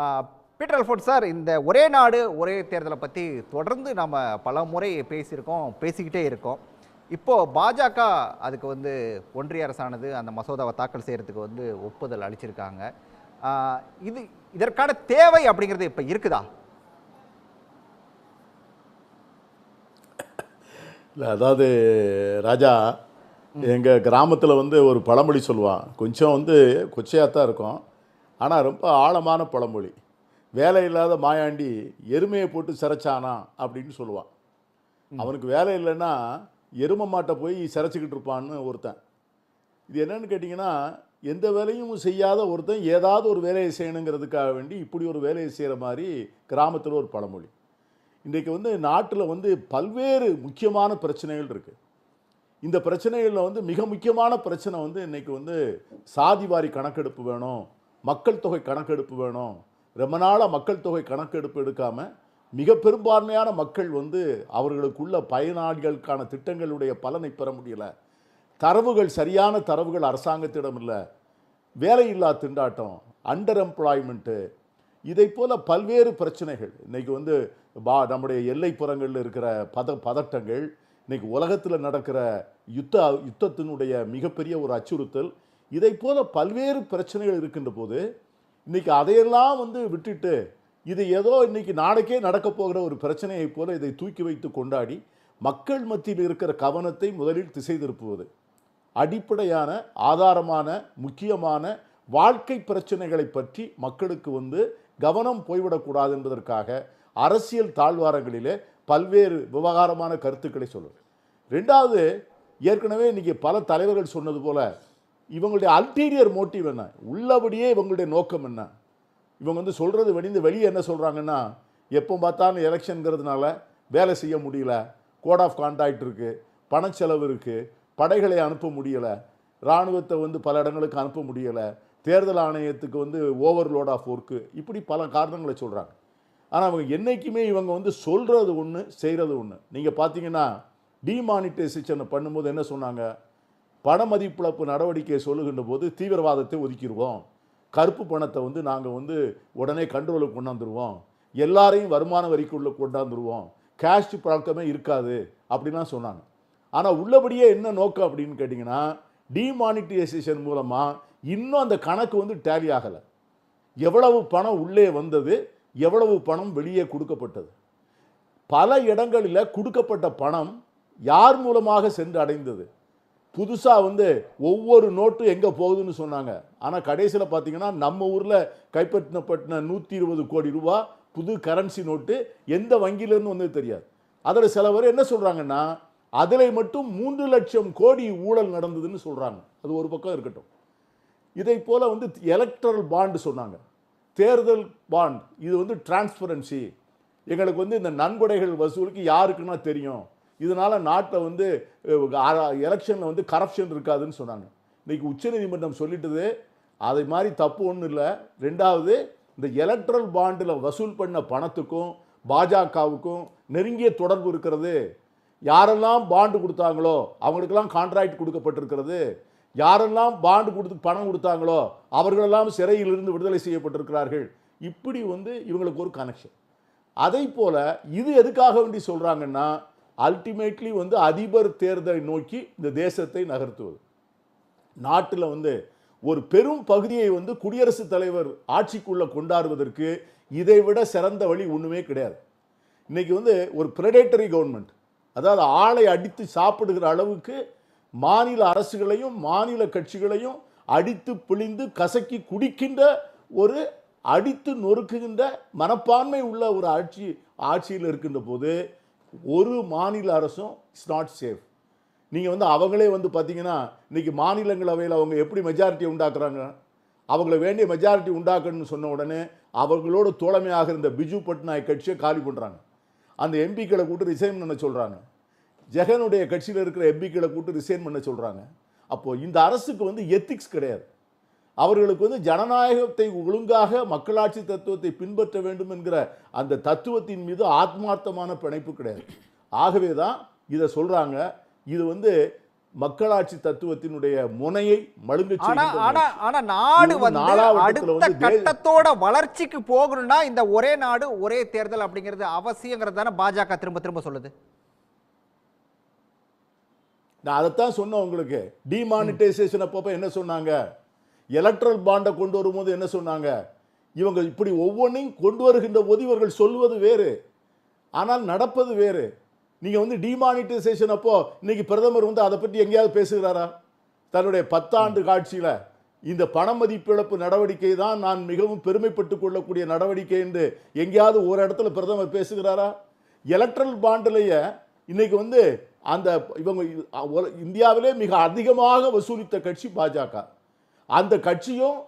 ஆ, Peter Alphons sir, இந்த ஒரே நாடு ஒரே தேர்தலை பற்றி தொடர்ந்து நம்ம பல முறை பேசியிருக்கோம், பேசிக்கிட்டே இருக்கோம். இப்போ பாஜக அதுக்கு ஒன்றிய அரசானது அந்த மசோதாவை தாக்கல் செய்யறதுக்கு ஒப்புதல் அளிச்சிருக்காங்க. ஆ, இது இதற்கான தேவை அப்படிங்கிறது இப்போ இருக்குதா? இல்லை, அதாவது ராஜா, எங்கள் கிராமத்தில் ஒரு பழமொழி சொல்லுவான். கொஞ்சம் கொச்சையாக தான் இருக்கும், ஆனால் ரொம்ப ஆழமான பழமொழி. வேலை இல்லாத மாயாண்டி எருமையை போட்டு சிரைச்சானா அப்படின்னு சொல்லுவான். அவனுக்கு வேலை இல்லைன்னா எருமை மாட்டை போய் சிரைச்சிக்கிட்டு இருப்பான்னு ஒருத்தன். இது என்னன்னு கேட்டிங்கன்னா, எந்த வேலையும் செய்யாத ஒருத்தன் ஏதாவது ஒரு வேலையை செய்யணுங்கிறதுக்காக வேண்டி இப்படி ஒரு வேலையை செய்கிற மாதிரி கிராமத்தில் ஒரு பழமொழி. இன்றைக்கு நாட்டில் பல்வேறு முக்கியமான பிரச்சனைகள் இருக்குது. இந்த பிரச்சனைகளில் மிக முக்கியமான பிரச்சனை இன்றைக்கி சாதிவாரி கணக்கெடுப்பு வேணும், மக்கள் தொகை கணக்கெடுப்பு வேணும். ரொம்ப நாளாக மக்கள் தொகை கணக்கெடுப்பு எடுக்காமல் மிக பெரும்பான்மையான மக்கள் அவர்களுக்குள்ள பயனாளிகளுக்கான திட்டங்களுடைய பலனை பெற முடியல. தரவுகள், சரியான தரவுகள் அரசாங்கத்திடம் இல்லை. வேலையில்லா திண்டாட்டம், அண்டர் எம்ப்ளாய்மெண்ட்டு, இதை போல் பல்வேறு பிரச்சனைகள். இன்றைக்கி நம்முடைய எல்லைப்புறங்களில் இருக்கிற பதட்டங்கள், இன்றைக்கி உலகத்தில் நடக்கிற யுத்தத்தினுடைய மிகப்பெரிய ஒரு அச்சுறுத்தல், இதை போல் பல்வேறு பிரச்சனைகள் இருக்கின்ற போது இன்றைக்கி அதையெல்லாம் விட்டுட்டு இது ஏதோ இன்றைக்கி நாளைக்கே நடக்க போகிற ஒரு பிரச்சனையை போல இதை தூக்கி வைத்து கொண்டாடி மக்கள் மத்தியில் இருக்கிற கவனத்தை முதலில் திசை திருப்புவது, அடிப்படையான ஆதாரமான முக்கியமான வாழ்க்கை பிரச்சனைகளை பற்றி மக்களுக்கு கவனம் போய்விடக்கூடாது என்பதற்காக அரசியல் தாழ்வாரங்களிலே பல்வேறு விவகாரமான கருத்துக்களை சொல்லுவது. ரெண்டாவது, ஏற்கனவே இன்றைக்கி பல தலைவர்கள் சொன்னது போல இவங்களுடைய அல்டீரியர் மோட்டிவ் என்ன, உள்ளபடியே இவங்களுடைய நோக்கம் என்ன. இவங்க சொல்கிறது வெளியே என்ன சொல்கிறாங்கன்னா, எப்போ பார்த்தாலும் எலெக்ஷனுங்கிறதுனால வேலை செய்ய முடியல, கோட் ஆஃப் கான்டாக்ட் இருக்குது, பணச்செலவு இருக்குது, படைகளை அனுப்ப முடியலை, இராணுவத்தை பல இடங்களுக்கு அனுப்ப முடியலை, தேர்தல் ஆணையத்துக்கு ஓவர்லோட் ஆஃப் ஒர்க்கு, இப்படி பல காரணங்களை சொல்கிறாங்க. ஆனால் அவங்க என்றைக்குமே இவங்க சொல்கிறது ஒன்று, செய்கிறது ஒன்று. நீங்கள் பார்த்தீங்கன்னா டிமானிட்டைசேஷனை பண்ணும்போது என்ன சொன்னாங்க, பண மதிப்பிழப்பு நடவடிக்கையை சொல்லுகின்ற போது தீவிரவாதத்தை ஒதுக்கிடுவோம், கருப்பு பணத்தை நாங்கள் உடனே கண்ட்ரோலுக்கு கொண்டாந்துருவோம், எல்லாரையும் வருமான வரிக்குள்ளே கொண்டாந்துருவோம், கேஷ் பழக்கமே இருக்காது அப்படின்லாம் சொன்னாங்க. ஆனால் உள்ளபடியே என்ன நோக்கம் அப்படின்னு கேட்டிங்கன்னா, டிமானிட்டைசேஷன் மூலமாக இன்னும் அந்த கணக்கு டேலி ஆகலை. எவ்வளவு பணம் உள்ளே வந்தது, எவ்வளவு பணம் வெளியே கொடுக்கப்பட்டது, பல இடங்களில் கொடுக்கப்பட்ட பணம் யார் மூலமாக சென்று அடைந்தது, புதுசாக ஒவ்வொரு நோட்டு எங்கே போகுதுன்னு சொன்னாங்க. ஆனால் கடைசியில் பார்த்தீங்கன்னா நம்ம ஊரில் கைப்பற்றப்பட்ட 120 கோடி ரூபா புது கரன்சி நோட்டு எந்த வங்கியிலேருந்து தெரியாது. அதில் சில பேர் என்ன சொல்கிறாங்கன்னா, அதில் மட்டும் 3 லட்சம் கோடி ஊழல் நடந்ததுன்னு சொல்கிறாங்க. அது ஒரு பக்கம் இருக்கட்டும். இதை போல் எலக்ட்ரல் பாண்டு சொன்னாங்க, தேர்தல் பாண்ட். இது டிரான்ஸ்பரன்சி, எங்களுக்கு இந்த நன்கொடைகள் வசூலுக்கு யாருக்குன்னா தெரியும், இதனால் நாட்டில் எலெக்ஷனில் கரப்ஷன் இருக்காதுன்னு சொன்னாங்க. இன்றைக்கி உச்சநீதிமன்றம் சொல்லிட்டது அதை மாதிரி தப்பு ஒன்றும் இல்லை. ரெண்டாவது, இந்த எலக்ட்ரல் பாண்டில் வசூல் பண்ண பணத்துக்கும் பாஜகவுக்கும் நெருங்கிய தொடர்பு இருக்கிறது. யாரெல்லாம் பாண்டு கொடுத்தாங்களோ அவங்களுக்கெல்லாம் கான்ட்ராக்ட் கொடுக்கப்பட்டிருக்கிறது, யாரெல்லாம் பாண்டு கொடுத்து பணம் கொடுத்தாங்களோ அவர்களெல்லாம் சிறையிலிருந்து விடுதலை செய்யப்பட்டிருக்கிறார்கள். இப்படி இவங்களுக்கு ஒரு கனெக்ஷன். அதை போல் இது எதுக்காக வேண்டி சொல்கிறாங்கன்னா, அல்டிமேட்லி அதிபர் தேர்தலை நோக்கி இந்த தேசத்தை நகர்த்துவது. நாட்டில் ஒரு பெரும் பகுதியை குடியரசுத் தலைவர் ஆட்சிக்குள்ளே கொண்டாடுவதற்கு இதை விட சிறந்த வழி ஒன்றுமே கிடையாது. இன்றைக்கி ஒரு பிரெடேட்டரி கவர்மெண்ட், அதாவது ஆளை அடித்து சாப்பிடுகிற அளவுக்கு மாநில அரசுகளையும் மாநில கட்சிகளையும் அடித்து பிழிந்து கசக்கி குடிக்கின்ற ஒரு அடித்து நொறுக்குகின்ற மனப்பான்மை உள்ள ஒரு ஆட்சியில் இருக்கின்ற போது ஒரு மாநில அரசும் இட்ஸ் நாட் சேஃப். நீங்கள் அவங்களே பார்த்தீங்கன்னா இன்றைக்கி மாநிலங்களவையில் அவங்க எப்படி மெஜாரிட்டி உண்டாக்குறாங்க, அவங்கள வேண்டிய மெஜாரிட்டி உண்டாக்கணும்னு சொன்ன உடனே அவர்களோடு தோழமையாக இருந்த பிஜு பட்நாயக் கட்சியை காலி பண்ணுறாங்க. அந்த எம்பிக்களை கூட்டு ரிசைன் பண்ண சொல்கிறாங்க. ஜெகனுடைய கட்சியில் இருக்கிற எம்பிக்களை கூட்டு ரிசைன் பண்ண சொல்கிறாங்க. அப்போது இந்த அரசுக்கு எத்திக்ஸ் கிடையாது. அவர்களுக்கு ஜனநாயகத்தை ஒழுங்காக மக்களாட்சி தத்துவத்தை பின்பற்ற வேண்டும் என்கிற அந்த தத்துவத்தின் மீது ஆத்மார்த்தமான பிணைப்பு கிடையாது. ஆகவே தான் இதை சொல்கிறாங்க. இது மக்களாட்சி தத்துவத்தினுடைய முனையை மழுங்க ஆனா செய்கின்ற ஆனா முயற்சி. ஆனா நாடு இது வந்து நாலாவட்டத்துல அடுத்த வந்து கட்டத்தோட வளர்ச்சிக்கு போகணும்னா இந்த ஒரே நாடு ஒரே தேர்தல் அப்படிங்கிறது அவசியங்கிறது தானே பாஜக திரும்ப திரும்ப சொல்லுது. நான் அதைத்தான் சொன்னேன் உங்களுக்கு. டிமானிட்டைசேஷன் அப்பப்போ என்ன சொன்னாங்க, எலக்ட்ரல் பாண்டை கொண்டு வரும்போது என்ன சொன்னாங்க, இவங்க இப்படி ஒவ்வொன்றையும் கொண்டு வருகின்ற போது இவர்கள் சொல்வது வேறு, ஆனால் நடப்பது வேறு. நீங்க வந்து டிமானிட்டைசேஷன் அப்போ இன்னைக்கு பிரதமர் வந்து அதை பற்றி எங்கேயாவது பேசுகிறாரா? தன்னுடைய 10 ஆண்டு காட்சியில இந்த பண மதிப்பிழப்பு நடவடிக்கை தான் நான் மிகவும் பெருமைப்பட்டுக் கொள்ளக்கூடிய நடவடிக்கை என்று எங்கேயாவது ஒரு இடத்துல பிரதமர் பேசுகிறாரா? எலக்ட்ரல் பாண்டிலேயே இன்னைக்கு வந்து அந்த இவங்க இந்தியாவிலே மிக அதிகமாக வசூலித்த கட்சி பாஜக. அந்த கட்சியும்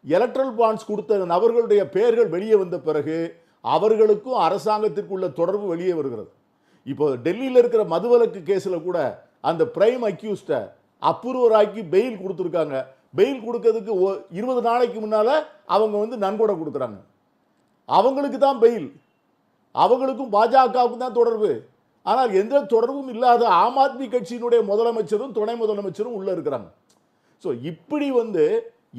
எலக்ட்ரல் பாண்ட்ஸ் கொடுத்த நபர்களுடைய பெயர்கள் வெளியே வந்த பிறகு அவர்களுக்கும் அரசாங்கத்திற்குள்ள தொடர்பு வெளியே வருகிறது. இப்போ டெல்லியில் இருக்கிற மதுவிலக்கு கேஸில் கூட அந்த பிரைம் அக்யூஸ்டை அப்ரூவர் ஆக்கி பெயில் கொடுத்துருக்காங்க. பெயில் கொடுக்கறதுக்கு 20 நாளைக்கு முன்னால அவங்க வந்து நன்கொடை கொடுக்குறாங்க. அவங்களுக்கு தான் பெயில், அவங்களுக்கும் பாஜகவுக்கும் தான் தொடர்பு. ஆனால் எந்த தொடர்பும் இல்லாத ஆம் ஆத்மி கட்சியினுடைய முதலமைச்சரும் துணை முதலமைச்சரும் உள்ள இருக்கிறாங்க. ஸோ இப்படி வந்து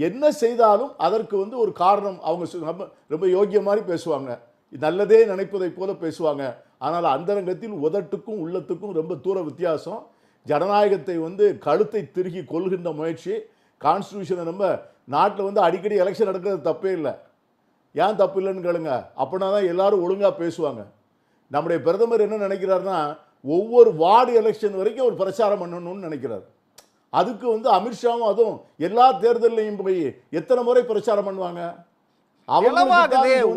என்ன செய்தாலும் அதற்கு வந்து ஒரு காரணம். அவங்க ரொம்ப யோகிய மாதிரி பேசுவாங்க, நல்லதே நினைப்பதை போல பேசுவாங்க. ஆனால் அந்தரங்கத்தில் உதட்டுக்கும் உள்ளத்துக்கும் ரொம்ப தூர வித்தியாசம். ஜனநாயகத்தை வந்து கழுத்தை திருகி கொள்கின்ற முயற்சி. கான்ஸ்டியூஷனை நம்ம நாட்டில் வந்து அடிக்கடி எலெக்ஷன் நடக்கிறது தப்பே இல்லை. ஏன் தப்பு இல்லைன்னு கேளுங்க, அப்படின்னா தான் எல்லாரும் ஒழுங்காக பேசுவாங்க. நம்முடைய பிரதமர் என்ன நினைக்கிறாருன்னா, ஒவ்வொரு வார்டு எலெக்ஷன் வரைக்கும் அவர் பிரச்சாரம் பண்ணணும்னு நினைக்கிறார். அதுக்கு வந்து அமித்ஷாவும் அதுவும் எல்லா தேர்தலையும் போய் எத்தனை முறை பிரச்சாரம் பண்ணுவாங்க?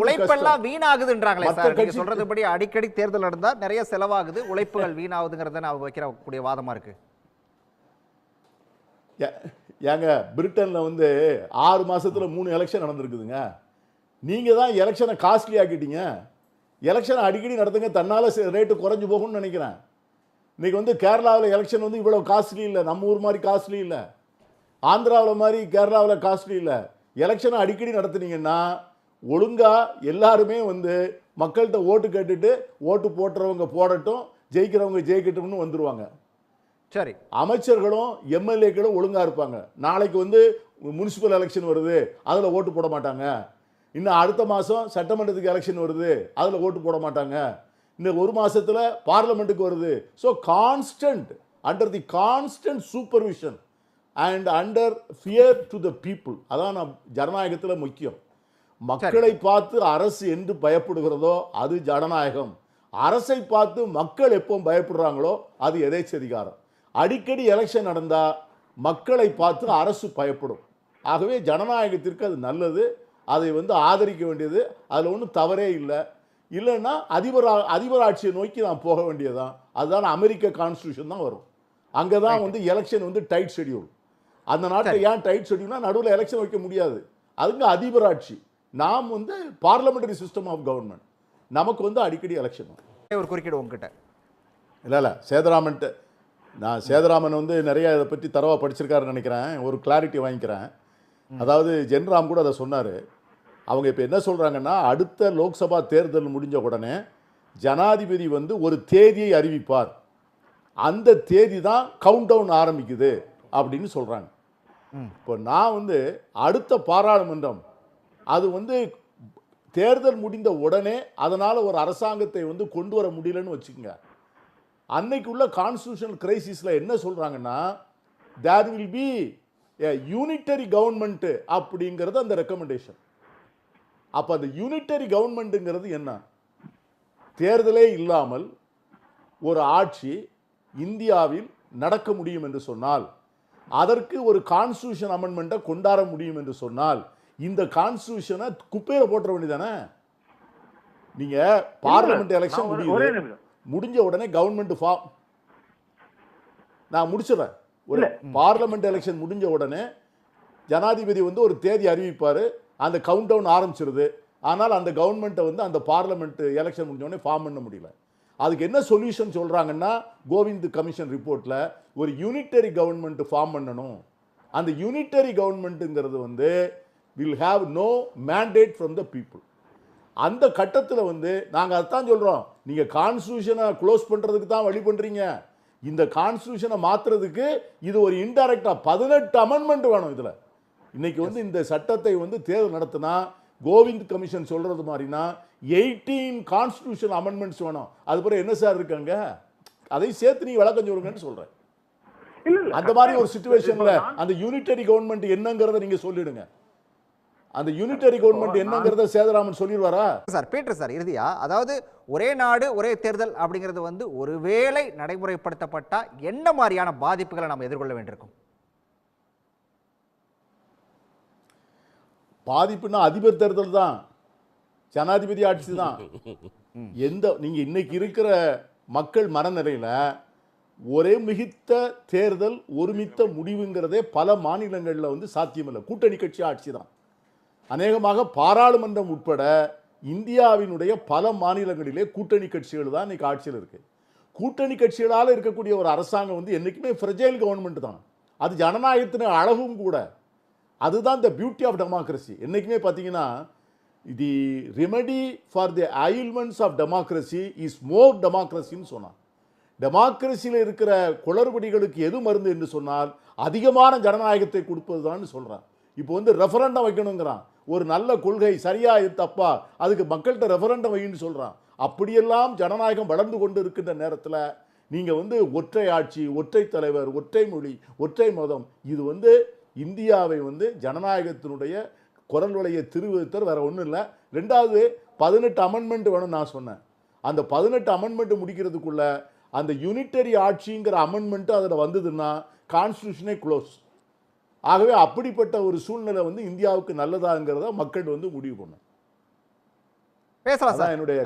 உழைப்பெல்லாம் வீணாகுதுன்றாங்களே சார். நீங்க சொல்றதுபடி அடிக்கடி தேர்தல் நடந்தா நிறைய செலவாகுது, உழைப்புகள் வீணாகுதுங்கிறத அவங்க வைக்கக்கூடிய வாதமா இருக்கு. ஏங்க பிரிட்டன்ல வந்து 6 மாசத்துல 3 எலெக்ஷன் நடந்திருக்குதுங்க. நீங்க தான் எலெக்ஷனை காஸ்ட்லி ஆக்கிட்டீங்க. எலெக்ஷன் அடிக்கடி நடத்துங்க, தன்னால ரேட்டு குறைஞ்சு போகும்னு நினைக்கிறேன். இன்னைக்கு வந்து கேரளாவில் எலெக்ஷன் வந்து இவ்வளவு காஸ்ட்லி இல்லை, நம்ம ஊர் மாதிரி காஸ்ட்லி இல்லை, ஆந்திராவில் மாதிரி கேரளாவில் காஸ்ட்லி இல்லை. எலெக்ஷனை அடிக்கடி நடத்துனீங்கன்னா ஒழுங்கா எல்லாருமே வந்து மக்கள்கிட்ட ஓட்டு கேட்டுட்டு ஓட்டு போட்டுறவங்க போடட்டும், ஜெயிக்கிறவங்க ஜெயிக்கட்டும்னு வந்துருவாங்க. சரி, அமைச்சர்களும் எம்எல்ஏக்களும் ஒழுங்கா இருப்பாங்க. நாளைக்கு வந்து முனிசிபல் எலெக்ஷன் வருது, அதில் ஓட்டு போட மாட்டாங்க. இன்னும் அடுத்த மாதம் சட்டமன்றத்துக்கு எலெக்ஷன் வருது, அதில் ஓட்டு போட மாட்டாங்க. இன்னும் 1 மாசத்துல பார்லமெண்ட்டுக்கு வருது. So constant under the constant supervision and under fear to the people. அதான் நான் ஜனநாயகத்தில் முக்கியம். மக்களை பார்த்து அரசு என்று பயப்படுகிறதோ அது ஜனநாயகம். அரசை பார்த்து மக்கள் எப்போ பயப்படுறாங்களோ அது எதேச்சதிகாரம். அடிக்கடி எலெக்ஷன் நடந்தால் மக்களை பார்த்து அரசு பயப்படும். ஆகவே ஜனநாயகத்திற்கு அது நல்லது, அதை வந்து ஆதரிக்க வேண்டியது, அதில் ஒன்றும் தவறே இல்லை. இல்லைன்னா அதிபராட்சியை நோக்கி நான் போக வேண்டியதுதான். அதுதான் அமெரிக்க கான்ஸ்டியூஷன் தான் வரும். அங்கே தான் வந்து எலெக்ஷன் வந்து டைட் ஷெடியூல். அந்த நாட்டில் ஏன் டைட் ஷெடியூல்னா நடுவில் எலெக்ஷன் வைக்க முடியாது, அதுங்க அதிபராட்சி. நாம் வந்து பார்லமெண்டரி சிஸ்டம் ஆஃப் கவர்மெண்ட், நமக்கு வந்து அடிக்கடி எலெக்ஷன். ஒரு குறுக்கீடு உங்ககிட்ட இல்லை சேதராமன்ட்டு, நான் சேதராமன் வந்து நிறைய இதை பற்றி தரவாக படிச்சிருக்காருன்னு நினைக்கிறேன். ஒரு கிளாரிட்டி வாங்கிக்கிறேன். அதாவது ஜென்ராம் கூட அதை சொன்னார். அவங்க இப்போ என்ன சொல்கிறாங்கன்னா, அடுத்த லோக்சபா தேர்தல் முடிஞ்ச உடனே ஜனாதிபதி வந்து ஒரு தேதியை அறிவிப்பார், அந்த தேதி தான் கவுண்ட் டவுன் ஆரம்பிக்குது அப்படின்னு சொல்கிறாங்க. இப்போ நான் வந்து அடுத்த பாராளுமன்றம் அது வந்து தேர்தல் முடிந்த உடனே அதனால் ஒரு அரசாங்கத்தை வந்து கொண்டு வர முடியலன்னு வச்சுக்கோங்க. அன்னைக்குள்ள கான்ஸ்டியூஷனல் கிரைசிஸில் என்ன சொல்கிறாங்கன்னா, there will be a unitary government அப்படிங்கிறது அந்த ரெக்கமெண்டேஷன். அப்போ அந்த யூனிட்டரி கவர்மெண்ட்டுங்கிறது என்ன? தேர்தலே இல்லாமல் ஒரு ஆட்சி இந்தியாவில் நடக்க முடியும் என்று சொன்னால், அதற்கு ஒரு கான்ஸ்டியூஷன் அமெண்ட்மெண்ட்டை கொண்டாட முடியும் என்று சொன்னால், இந்த கான்ஸ்டியூஷனை குப்பையில் போட்டுற வேண்டியதானே? நீங்க பார்லிமெண்ட் எலெக்ஷன் முடிஞ்ச உடனே கவர்மெண்ட் ஃபார்ம், நான் முடிச்சிடறேன். ஒரு பார்லிமெண்ட் எலெக்ஷன் முடிஞ்ச உடனே ஜனாதிபதி வந்து ஒரு தேதி அறிவிப்பார், அந்த கவுண்ட் டவுன் ஆரம்பிச்சிருது. ஆனால் அந்த கவர்மெண்ட்டை வந்து அந்த பார்லிமெண்ட் எலெக்ஷன் முடிஞ்ச உடனே ஃபார்ம் பண்ண முடியல. அதுக்கு என்ன சொல்யூஷன் சொல்கிறாங்கன்னா, கோவிந்த் கமிஷன் ரிப்போர்ட்டில் ஒரு யூனிட்டரி கவர்மெண்ட் ஃபார்ம் பண்ணணும். அந்த யூனிட்டரி கவர்மெண்ட்டுங்கிறது வந்து will have no mandate from the people. அந்த கட்டத்தில் வந்து நாங்கள் அதான் சொல்கிறோம், நீங்கள் கான்ஸ்டியூஷனை க்ளோஸ் பண்ணுறதுக்கு தான் வழி பண்ணுறீங்க, இந்த கான்ஸ்டியூஷனை மாத்துறதுக்கு இது ஒரு இன்டைரக்டா 18 அமெண்ட்மெண்ட் வேணும் இதுல. இன்னைக்கு வந்து இந்த சட்டத்தை வந்து தேர்தல் நடத்தினா கோவிந்த் கமிஷன் சொல்றது மாதிரினா 18 கான்ஸ்டிடியூஷன் அமெண்ட்மெண்ட்ஸ் வேணும். அது பிறகு என்ன சார் இருக்காங்க, அதை சேர்த்து நீங்க விளக்கம் சொல்லுங்கன்னு சொல்றேன். அந்த மாதிரி ஒரு சிச்சுவேஷன்ல அந்த யூனிட்டரி கவர்மெண்ட் என்னங்கறத நீங்க சொல்லிடுங்க. அந்த யூனிட்டரி கவர்மெண்ட் என்னங்கறத சேதராமன் சொல்லிடுவாரா சார்? பீட்டர் சார், இறுதியா அதாவது ஒரே நாடு ஒரே தேர்தல் அப்படிங்கிறது வந்து ஒருவேளை நடைமுறைப்படுத்தப்பட்டா என்ன மாதிரியான பாதிப்புகளை நம்ம எதிர்கொள்ள வேண்டியிருக்கும்? பாதிப்புனா அதிபர் தேர்தல் தான், ஜனாதிபதி ஆட்சி தான். நீங்க இன்னைக்கு இருக்கிற மக்கள் மனநிலையில ஒரே மிகுத்த தேர்தல் ஒருமித்த முடிவுங்கிறதே பல மாநிலங்களில் வந்து சாத்தியமில்லை. கூட்டணி கட்சி ஆட்சி தான். அநேகமாக பாராளுமன்றம் உட்பட இந்தியாவினுடைய பல மாநிலங்களிலே கூட்டணி கட்சிகள் தான் இன்னைக்கு ஆட்சியில் இருக்கு. கூட்டணி கட்சிகளால் இருக்கக்கூடிய ஒரு அரசாங்கம் வந்து என்னைக்குமே ஃப்ரெஜைல் கவர்மெண்ட் தான். அது ஜனநாயகத்தின் அழகும் கூட. அதுதான் த பியூட்டி ஆஃப் டெமோக்ரஸி. என்னைக்குமே பார்த்தீங்கன்னா the remedy for the ailments of democracy is more டெமோக்ரஸின்னு சொன்னான். டெமோக்ரஸியில் இருக்கிற குளறுபடிகளுக்கு எது மருந்து என்று சொன்னால் அதிகமான ஜனநாயகத்தை கொடுப்பது தான் சொல்கிறான். இப்போ வந்து ரெஃபரண்டம் வைக்கணுங்கிறான். ஒரு நல்ல கொள்கை சரியா தப்பா அதுக்கு மக்கள்கிட்ட ரெஃபரண்டம் வைன்னு சொல்கிறான். அப்படியெல்லாம் ஜனநாயகம் வளர்ந்து கொண்டு இருக்கின்ற நேரத்தில் நீங்கள் வந்து ஒற்றை ஆட்சி, ஒற்றை தலைவர், ஒற்றை மொழி, ஒற்றை மதம், இது வந்து இந்தியாவை வந்து ஜனநாயகத்தினுடைய குரல் வளைய திருவித்தர் வேற ஒன்றும் இல்லை. ரெண்டாவது 18 அமெண்ட்மெண்ட் வேணும் நான் சொன்னேன். அந்த 18 அமெண்ட்மெண்ட் முடிக்கிறதுக்குள்ள அந்த யூனிட்டரி ஆட்சிங்கிற அமெண்ட்மெண்ட் அதில் வந்ததுன்னா கான்ஸ்டியூஷனே க்ளோஸ். ஆகவே அப்படிப்பட்ட ஒரு சூழ்நிலை வந்து இந்தியாவுக்கு நல்லதாங்கிறத மக்கள் வந்து முடிவு பண்ணும். பேசலாம் சார். என்னுடைய